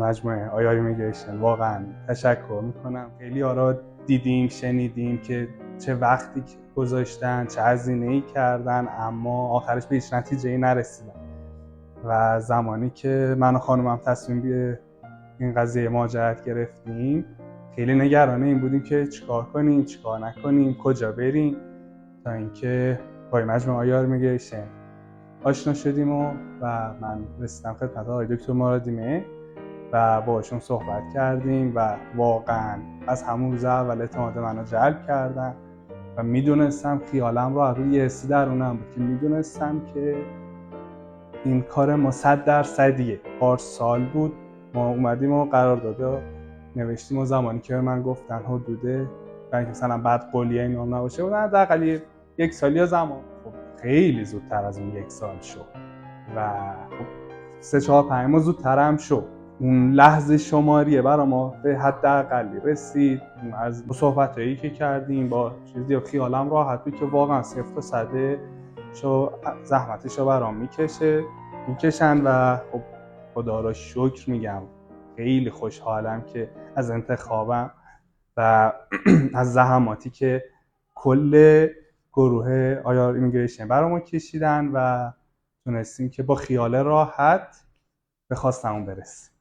از مجموعه آیار ایمیگریشن واقعا تشکر میکنم. خیلی آرا دیدیم شنیدیم که چه وقتی گذاشتن، چه هزینه‌ای کردن، اما آخرش به هیچ نتیجه‌ای نرسیدن و زمانی که من و خانومم تصمیم به این قضیه مهاجرت گرفتیم خیلی نگران این بودیم که چیکار کنیم چیکار نکنیم، کجا بریم، تا اینکه با مجموعه آیار ایمیگریشن آشنا شدیم و من رسیدم خدمت آقای دکتر مرادیمه و باهاشون صحبت کردیم و واقعا از همون روز اول اعتماد منو جلب کردن و میدونستم خیالم رو روی یه حسی درونم بود که میدونستم که این کار ما 100%ه. پارسال بود ما اومدیم و قرارداد نوشتیم و زمانی که من گفتن حدوده برای مثلا بعد قلیه اینا نباشه و حداقل 1 سال یا زمان، خب خیلی زودتر از اون 1 سال شد و 3-4-5 ماه زودتر هم شد. اون لحظه شماریه برای ما به حداقلی رسید. از صحبتایی که کردیم با چیزی خیالم راحت بود که واقعا 0 تا 100 شو زحمتشو برام میکشن و خب خدا را شکر میگم خیلی خوشحالم که از انتخابم و از زحماتی که کل گروه آیار ایمیگریشن برامون کشیدن و تونستیم که با خیال راحت به خواستمون برسیم.